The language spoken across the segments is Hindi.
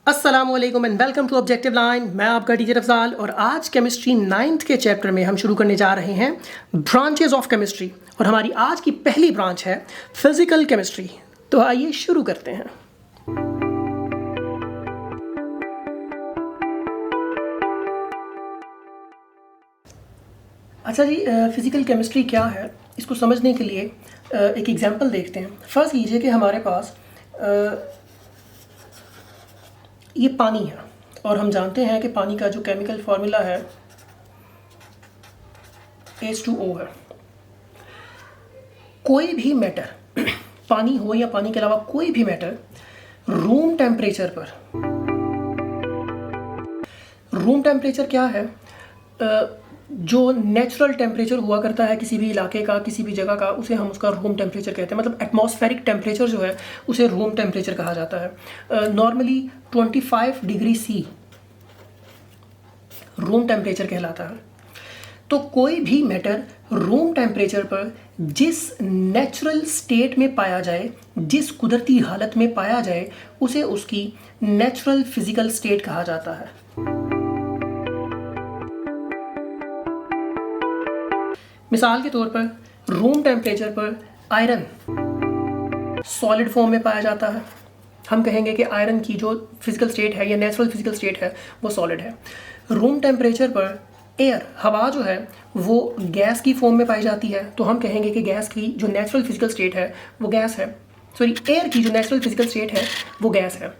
अस्सलामुअलैकुम and welcome to objective line. मैं आपका टीचर अफजाल और आज केमिस्ट्री 9th के चैप्टर में हम शुरू करने जा रहे हैं ब्रांचेस ऑफ केमिस्ट्री और हमारी आज की पहली ब्रांच है फिजिकल केमिस्ट्री। तो आइए शुरू करते हैं। अच्छा जी, फिजिकल केमिस्ट्री क्या है इसको समझने के लिए एक एग्जांपल देखते हैं। फर्स्ट कीजिए कि हमारे पास ये पानी है और हम जानते हैं कि पानी का जो केमिकल फार्मूला है H2O है। कोई भी मैटर पानी हो या पानी के अलावा कोई भी मैटर रूम टेम्परेचर क्या है? जो नेचुरल टेम्परेचर हुआ करता है किसी भी इलाके का, किसी भी जगह का, उसे हम उसका रूम टेम्परेचर कहते हैं। मतलब एटमॉस्फेरिक टेम्परेचर जो है उसे रूम टेम्परेचर कहा जाता है। Normally 25 degree C room temperature कहलाता है। तो कोई भी मैटर रूम टेम्परेचर पर जिस नेचुरल स्टेट में पाया जाए, जिस कुदरती हालत में पाया जाए, उसे उसकी नेचुरल फिजिकल स्टेट कहा जाता है। मिसाल के तौर पर रूम टेम्परेचर पर आयरन सॉलिड फॉर्म में पाया जाता है। हम कहेंगे कि आयरन की जो फिजिकल स्टेट है या नेचुरल फिजिकल स्टेट है वो सॉलिड है। रूम टेम्परेचर पर एयर, हवा जो है वो गैस की फॉर्म में पाई जाती है, तो हम कहेंगे कि गैस की जो नेचुरल फिजिकल स्टेट है वो गैस है। एयर की जो नेचुरल फिजिकल स्टेट है वो गैस है।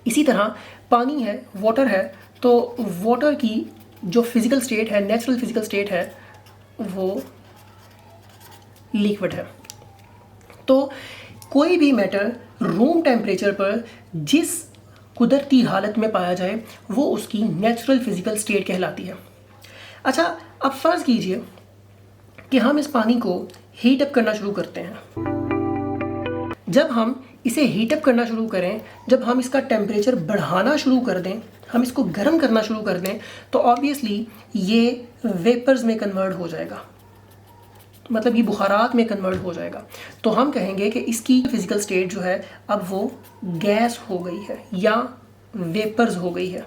इसी तरह पानी है, वाटर है, तो वाटर की जो फिजिकल स्टेट है, नेचुरल फिजिकल स्टेट है, वो लिक्विड है। तो कोई भी मैटर रूम टेम्परेचर पर जिस कुदरती हालत में पाया जाए वो उसकी नेचुरल फिजिकल स्टेट कहलाती है। अच्छा, अब फर्ज कीजिए कि हम इस पानी को हीट अप करना शुरू करते हैं। जब हम इसे हीट अप करना शुरू करें, जब हम इसका टेम्परेचर बढ़ाना शुरू कर दें, हम इसको गर्म करना शुरू कर दें, तो ऑब्वियसली ये वेपर्स में कन्वर्ट हो जाएगा, मतलब ये बुखारात में कन्वर्ट हो जाएगा। तो हम कहेंगे कि इसकी फिजिकल स्टेट जो है अब वो गैस हो गई है या वेपर्स हो गई है।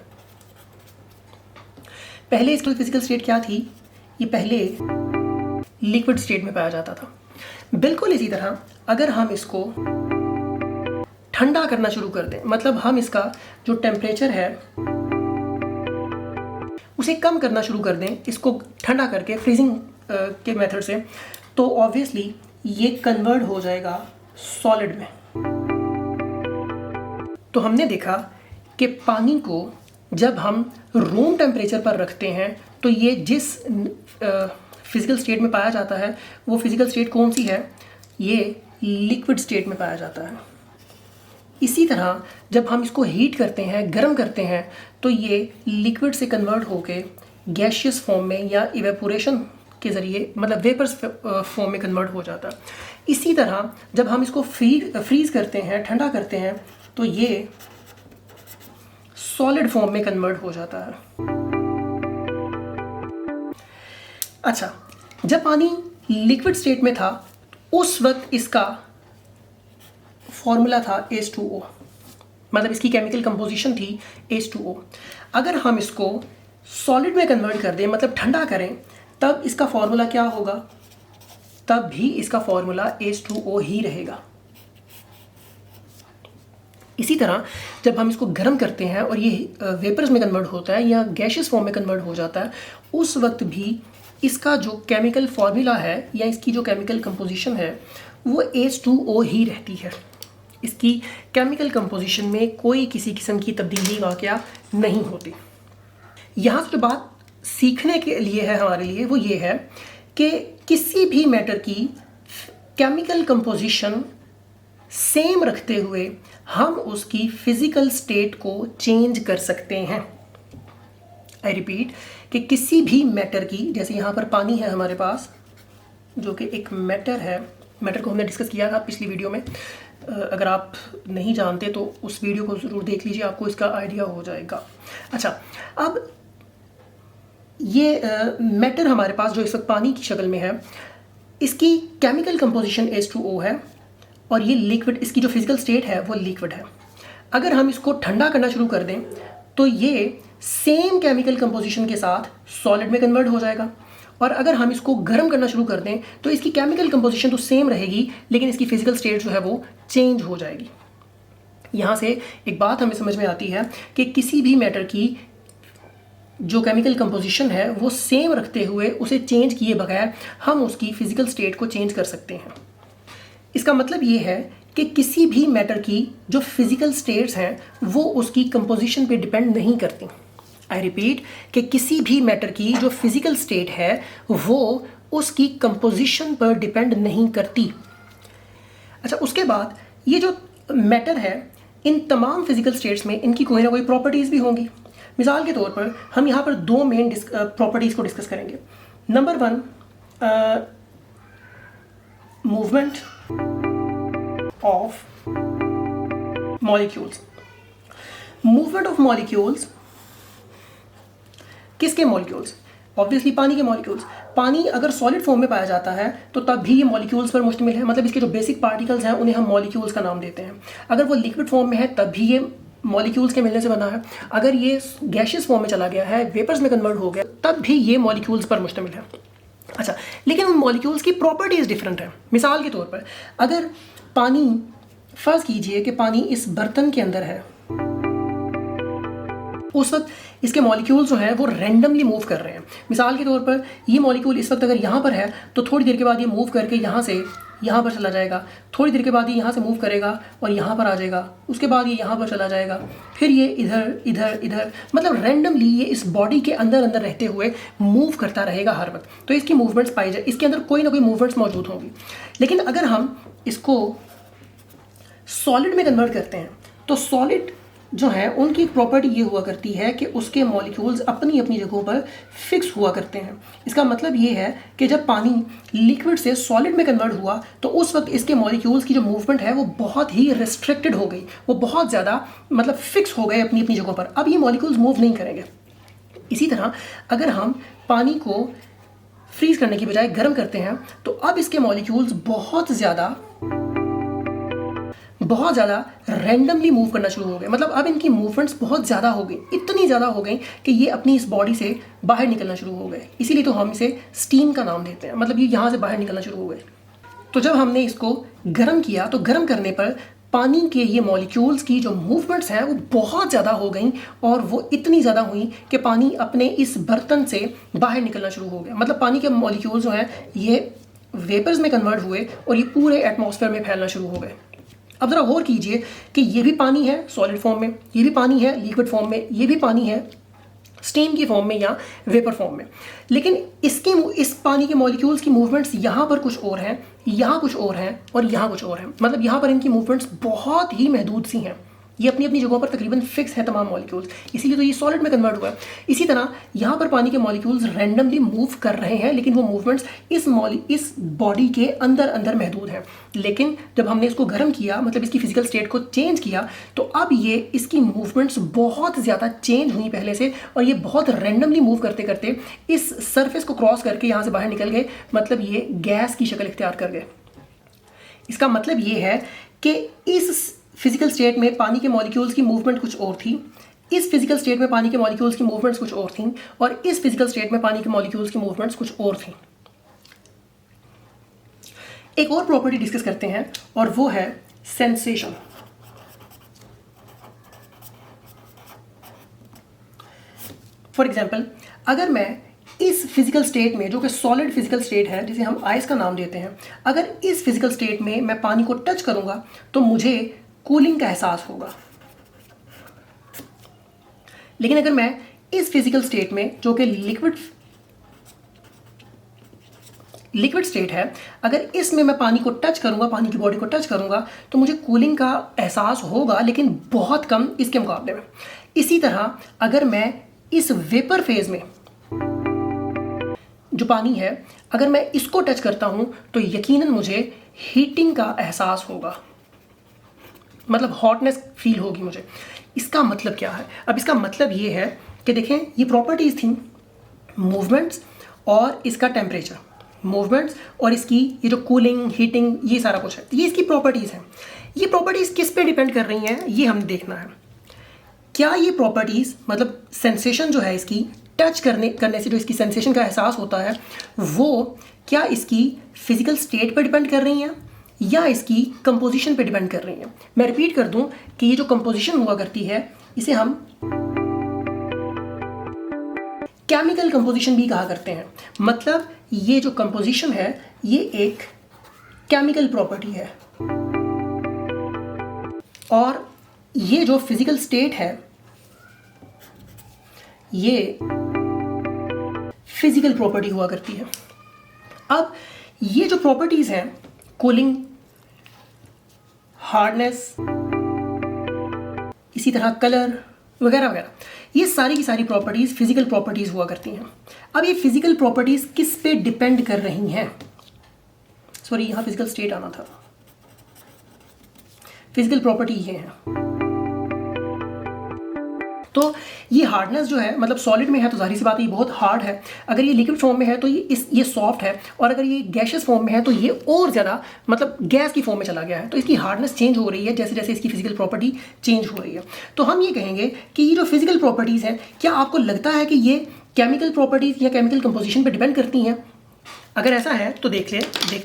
पहले इसकी फिजिकल स्टेट क्या थी? ये पहले लिक्विड स्टेट में पाया जाता था। बिल्कुल इसी तरह अगर हम इसको ठंडा करना शुरू कर दें, मतलब हम इसका जो टेम्परेचर है उसे कम करना शुरू कर दें, इसको ठंडा करके फ्रीजिंग के मेथड से, तो ऑब्वियसली ये कन्वर्ट हो जाएगा सॉलिड में। तो हमने देखा कि पानी को जब हम रूम टेम्परेचर पर रखते हैं तो ये जिस फिजिकल स्टेट में पाया जाता है वो फिजिकल स्टेट कौन सी है? ये लिक्विड स्टेट में पाया जाता है। इसी तरह जब हम इसको हीट करते हैं, गर्म करते हैं, तो ये लिक्विड से कन्वर्ट होके गैशियस फॉर्म में या इवेपोरेशन के ज़रिए, मतलब वेपर्स फॉर्म में कन्वर्ट हो जाता है। इसी तरह जब हम इसको फ्रीज करते हैं, ठंडा करते हैं, तो ये सॉलिड फॉर्म में कन्वर्ट हो जाता है। अच्छा, जब पानी लिक्विड स्टेट में था उस वक्त इसका फॉर्मूला था H2O, मतलब इसकी केमिकल कंपोजिशन थी H2O। अगर हम इसको सॉलिड में कन्वर्ट कर दें, मतलब ठंडा करें, तब इसका फॉर्मूला क्या होगा? तब भी इसका फॉर्मूला H2O ही रहेगा। इसी तरह जब हम इसको गर्म करते हैं और ये वेपर्स में कन्वर्ट होता है या गैशियस फॉर्म में कन्वर्ट हो जाता है, उस वक्त भी इसका जो केमिकल फॉर्मूला है या इसकी जो केमिकल कंपोजिशन है वो H2O ही रहती है। इसकी केमिकल कंपोजिशन में कोई किसी किस्म की तब्दीली वाक़या नहीं होती। यहाँ से जो बात सीखने के लिए है हमारे लिए वो ये है कि किसी भी मैटर की केमिकल कंपोजिशन सेम रखते हुए हम उसकी फिजिकल स्टेट को चेंज कर सकते हैं। आई रिपीट कि किसी भी मैटर की, जैसे यहाँ पर पानी है हमारे पास जो कि एक मैटर है, मैटर को हमने डिस्कस किया था पिछली वीडियो में। अगर आप नहीं जानते तो उस वीडियो को ज़रूर देख लीजिए, आपको इसका आइडिया हो जाएगा। अच्छा, अब ये मैटर हमारे पास जो इस वक्त पानी की शक्ल में है, इसकी केमिकल कंपोजिशन H2O है और ये लिक्विड, इसकी जो फिजिकल स्टेट है वो लिक्विड है। अगर हम इसको ठंडा करना शुरू कर दें तो ये सेम केमिकल कंपोजिशन के साथ सॉलिड में कन्वर्ट हो जाएगा, और अगर हम इसको गर्म करना शुरू कर दें तो इसकी केमिकल कंपोजिशन तो सेम रहेगी लेकिन इसकी फिजिकल स्टेट जो है वो चेंज हो जाएगी। यहाँ से एक बात हमें समझ में आती है कि किसी भी मैटर की जो केमिकल कंपोजिशन है वो सेम रखते हुए उसे चेंज किए बगैर हम उसकी फिजिकल स्टेट को चेंज कर सकते हैं। इसका मतलब ये है कि किसी भी मैटर की जो फिजिकल स्टेट्स हैं वो उसकी कंपोजिशन पे डिपेंड नहीं करती। आई रिपीट कि किसी भी मैटर की जो फिजिकल स्टेट है वो उसकी कंपोजिशन पर डिपेंड नहीं करती। अच्छा, उसके बाद ये जो मैटर है इन तमाम फिजिकल स्टेट्स में इनकी कोई ना कोई प्रॉपर्टीज़ भी होंगी। मिसाल के तौर पर हम यहाँ पर दो मेन प्रॉपर्टीज़ को डिस्कस करेंगे। Number 1, movement of molecules. Movement of molecules किसके मॉलिक्यूल्स? ऑब्वियसली पानी के मॉलिक्यूल्स। पानी अगर सॉलिड फॉर्म में पाया जाता है तो तब भी ये मॉलिक्यूल्स पर मुश्तमिल है, मतलब इसके जो बेसिक पार्टिकल्स हैं उन्हें हम मॉलिक्यूल्स का नाम देते हैं। अगर वो लिक्विड फॉर्म में है तब भी ये मॉलिक्यूल्स के मिलने से बना है। अगर ये गैशियस फॉर्म में चला गया है, वेपर्स में कन्वर्ट हो गया, तब भी ये मॉलिक्यूल्स पर मुश्तमिल है। अच्छा, लेकिन उन मॉलिक्यूल्स की प्रॉपर्टीज़ डिफरेंट है। मिसाल के तौर पर अगर पानी, फर्ज कीजिए कि पानी इस बर्तन के अंदर है, उस वक्त इसके मॉलिक्यूल्स जो हैं वो रैंडमली मूव कर रहे हैं। मिसाल के तौर पर ये मॉलिक्यूल इस वक्त अगर यहाँ पर है तो थोड़ी देर के बाद ये मूव करके यहाँ से यहाँ पर चला जाएगा, थोड़ी देर के बाद ये यहाँ से मूव करेगा और यहाँ पर आ जाएगा, उसके बाद ये यहाँ पर चला जाएगा, फिर ये इधर इधर इधर, मतलब रैंडमली ये इस बॉडी के अंदर अंदर रहते हुए मूव करता रहेगा हर वक्त। तो इसकी मूवमेंट्स पाई जाए, इसके अंदर कोई ना कोई मूवमेंट्स मौजूद होंगी। लेकिन अगर हम इसको सॉलिड में कन्वर्ट करते हैं तो सॉलिड जो है उनकी एक प्रॉपर्टी ये हुआ करती है कि उसके मॉलिक्यूल्स अपनी अपनी जगहों पर फिक्स हुआ करते हैं। इसका मतलब ये है कि जब पानी लिक्विड से सॉलिड में कन्वर्ट हुआ तो उस वक्त इसके मॉलिक्यूल्स की जो मूवमेंट है वो बहुत ही रिस्ट्रिक्टेड हो गई, वो बहुत ज़्यादा मतलब फिक्स हो गए अपनी अपनी जगहों पर। अब ये मॉलिक्यूल्स मूव नहीं करेंगे। इसी तरह अगर हम पानी को फ्रीज करने की बजाय गर्म करते हैं तो अब इसके मॉलिक्यूल्स बहुत ज़्यादा रैंडमली मूव करना शुरू हो गए। मतलब अब इनकी मूवमेंट्स बहुत ज़्यादा हो गई, इतनी ज़्यादा हो गई कि ये अपनी इस बॉडी से बाहर निकलना शुरू हो गए। इसीलिए तो हम इसे स्टीम का नाम देते हैं, मतलब ये यहाँ से बाहर निकलना शुरू हो गए। तो जब हमने इसको गर्म किया तो गर्म करने पर पानी के ये मॉलिक्यूल्स की जो मूवमेंट्स हैं वो बहुत ज़्यादा हो गई, और वो इतनी ज़्यादा हुई कि पानी अपने इस बर्तन से बाहर निकलना शुरू हो गया। मतलब पानी के मॉलिक्यूल्स जो हैं ये वेपर्स में कन्वर्ट हुए और ये पूरे एटमॉस्फेयर में फैलना शुरू हो गए। अब ज़रा गौर कीजिए कि ये भी पानी है सॉलिड फॉर्म में, ये भी पानी है लिक्विड फॉर्म में, ये भी पानी है स्टीम की फॉर्म में या वेपर फॉर्म में, लेकिन इस पानी के मॉलिक्यूल्स की मूवमेंट्स यहाँ पर कुछ और हैं, यहाँ कुछ और हैं और यहाँ कुछ और हैं। मतलब यहाँ पर इनकी मूवमेंट्स बहुत ही महदूद सी हैं। ये अपनी अपनी जगहों पर तकरीबन फिक्स है तमाम मॉलिक्यूल्स, इसीलिए तो ये सॉलिड में कन्वर्ट हुआ है। इसी तरह यहाँ पर पानी के मॉलिक्यूल्स रैंडमली मूव कर रहे हैं, लेकिन वो मूवमेंट्स इस बॉडी के अंदर अंदर महदूद हैं। लेकिन जब हमने इसको गर्म किया, मतलब इसकी फिजिकल स्टेट को चेंज किया, तो अब ये इसकी मूवमेंट्स बहुत ज़्यादा चेंज हुई पहले से, और ये बहुत रैंडमली मूव करते करते इस सरफेस को क्रॉस करके यहाँ से बाहर निकल गए। मतलब ये गैस की शक्ल इख्तियार कर गए। इसका मतलब ये है कि इस फिजिकल स्टेट में पानी के मॉलिक्यूल्स की मूवमेंट कुछ और थी, इस फिजिकल स्टेट में पानी के मॉलिक्यूल्स की मूवमेंट्स कुछ और थी, और इस फिजिकल स्टेट में पानी के मॉलिक्यूल्स की मूवमेंट्स कुछ और थी। एक और प्रॉपर्टी डिस्कस करते हैं और वो है सेंसेशन। फॉर एग्जाम्पल, अगर मैं इस फिजिकल स्टेट में, जो कि सॉलिड फिजिकल स्टेट है जिसे हम आइस का नाम देते हैं, अगर इस फिजिकल स्टेट में मैं पानी को टच करूंगा तो मुझे कूलिंग का एहसास होगा। लेकिन अगर मैं इस फिजिकल स्टेट में, जो कि लिक्विड स्टेट है, अगर इसमें मैं पानी को टच करूंगा, पानी की बॉडी को टच करूंगा, तो मुझे कूलिंग का एहसास होगा, लेकिन बहुत कम इसके मुकाबले में। इसी तरह अगर मैं इस वेपर फेज में जो पानी है, अगर मैं इसको टच करता हूं तो यकीनन मुझे हीटिंग का एहसास होगा, मतलब हॉटनेस फील होगी मुझे। इसका मतलब क्या है? अब इसका मतलब ये है कि देखें, ये प्रॉपर्टीज थी मूवमेंट्स और इसका टेम्परेचर। मूवमेंट्स और इसकी ये जो कूलिंग, हीटिंग, ये सारा कुछ है। ये इसकी प्रॉपर्टीज़ हैं। ये प्रॉपर्टीज़ किस पे डिपेंड कर रही हैं, ये हमें देखना है। क्या ये प्रॉपर्टीज़ मतलब सेंसेशन जो है इसकी टच करने से जो इसकी सेंसेशन का एहसास होता है वो क्या इसकी फिजिकल स्टेट पर डिपेंड कर रही हैं या इसकी कंपोजिशन पे डिपेंड कर रही हैं। मैं रिपीट कर दूं कि ये जो कंपोजिशन हुआ करती है इसे हम केमिकल कंपोजिशन भी कहा करते हैं। मतलब ये जो कंपोजिशन है ये एक केमिकल प्रॉपर्टी है और ये जो फिजिकल स्टेट है ये फिजिकल प्रॉपर्टी हुआ करती है। अब ये जो प्रॉपर्टीज हैं, कूलिंग, हार्डनेस, इसी तरह कलर वगैरह वगैरह, ये सारी की सारी प्रॉपर्टीज फिजिकल प्रॉपर्टीज हुआ करती हैं। अब ये फिजिकल प्रॉपर्टीज किस पे डिपेंड कर रही हैं? सॉरी, यहां फिजिकल स्टेट आना था। फिजिकल प्रॉपर्टी ये है। तो ये हार्डनेस जो है, मतलब सॉलिड में है तो जाहिर सी बात है ये बहुत हार्ड है। अगर ये लिक्विड फॉर्म में है तो ये सॉफ्ट है, और अगर ये गैशियस फॉर्म में है तो ये और ज़्यादा मतलब गैस की फॉर्म में चला गया है। तो इसकी हार्डनेस चेंज हो रही है जैसे जैसे इसकी फिजिकल प्रॉपर्टी चेंज हो रही है। तो हम ये कहेंगे कि ये जो फिजिकल प्रॉपर्टीज़ हैं, क्या आपको लगता है कि ये केमिकल प्रॉपर्टीज़ या केमिकल कंपोजिशन पर डिपेंड करती हैं? अगर ऐसा है तो देखते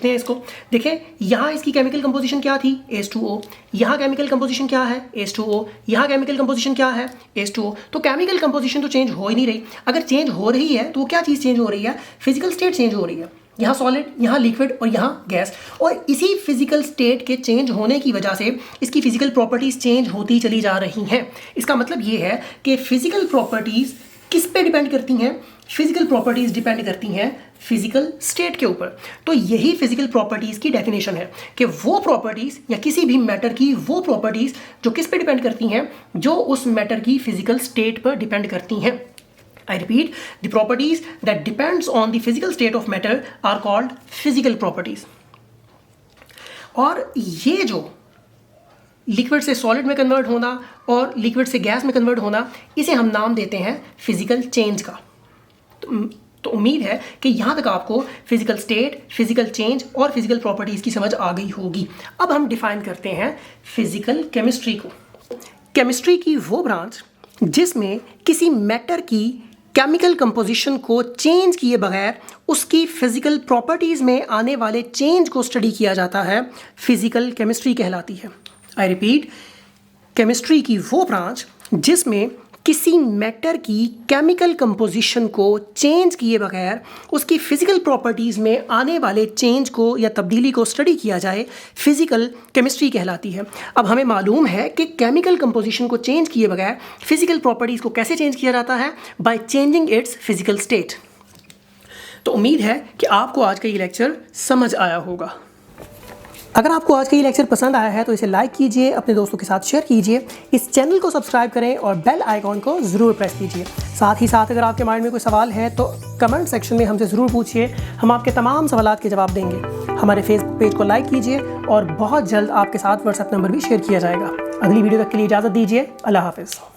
हैं इसको। देखें, यहाँ इसकी केमिकल कंपोजिशन क्या थी? H2O। यहाँ केमिकल कंपोजिशन क्या है? H2O। यहाँ केमिकल कंपोजिशन क्या है? H2O। तो केमिकल कंपोजिशन तो चेंज हो ही नहीं रही। अगर चेंज हो रही है तो वो क्या चीज़ चेंज हो रही है? फिजिकल स्टेट चेंज हो रही है। यहाँ सॉलिड, यहाँ लिक्विड और यहाँ गैस, और इसी फिजिकल स्टेट के चेंज होने की वजह से इसकी फिजिकल प्रॉपर्टीज़ चेंज होती चली जा रही हैं। इसका मतलब ये है कि फिजिकल प्रॉपर्टीज़ किस पे डिपेंड करती हैं? फिजिकल प्रॉपर्टीज़ डिपेंड करती हैं फिजिकल स्टेट के ऊपर। तो यही फिजिकल प्रॉपर्टीज़ की डेफिनेशन है कि वो प्रॉपर्टीज़ या किसी भी मैटर की वो प्रॉपर्टीज़ जो किस पे डिपेंड करती हैं? जो उस मैटर की फिजिकल स्टेट पर डिपेंड करती हैं। I repeat, the properties that depends on the physical state of matter are called physical properties. और ये जो लिक्विड से सॉलिड में कन्वर्ट होना और लिक्विड से गैस में कन्वर्ट होना, इसे हम नाम देते हैं फिजिकल चेंज का। तो उम्मीद है कि यहाँ तक आपको फिजिकल स्टेट, फिजिकल चेंज और फिजिकल प्रॉपर्टीज़ की समझ आ गई होगी। अब हम डिफाइन करते हैं फिजिकल केमिस्ट्री को। केमिस्ट्री की वो ब्रांच जिसमें किसी मैटर की केमिकल कंपोजिशन को चेंज किए बगैर उसकी फिजिकल प्रॉपर्टीज़ में आने वाले चेंज को स्टडी किया जाता है, फिजिकल केमिस्ट्री कहलाती है। आई रिपीट, केमिस्ट्री की वो ब्रांच जिसमें किसी मैटर की केमिकल कंपोजिशन को चेंज किए बगैर उसकी फिजिकल प्रॉपर्टीज़ में आने वाले चेंज को या तब्दीली को स्टडी किया जाए, फिजिकल केमिस्ट्री कहलाती है। अब हमें मालूम है कि केमिकल कंपोजिशन को चेंज किए बगैर फिजिकल प्रॉपर्टीज़ को कैसे चेंज किया जाता है? By changing it's physical state. तो उम्मीद है कि आपको आज का ये लेक्चर समझ आया होगा। अगर आपको आज का ये लेक्चर पसंद आया है तो इसे लाइक कीजिए, अपने दोस्तों के साथ शेयर कीजिए, इस चैनल को सब्सक्राइब करें और बेल आइकॉन को ज़रूर प्रेस कीजिए। साथ ही साथ अगर आपके माइंड में कोई सवाल है तो कमेंट सेक्शन में हमसे ज़रूर पूछिए, हम आपके तमाम सवालात के जवाब देंगे। हमारे फेसबुक पेज को लाइक कीजिए और बहुत जल्द आपके साथ व्हाट्सएप नंबर भी शेयर किया जाएगा। अगली वीडियो तक के लिए इजाज़त दीजिए। अल्लाह हाफ़िज़।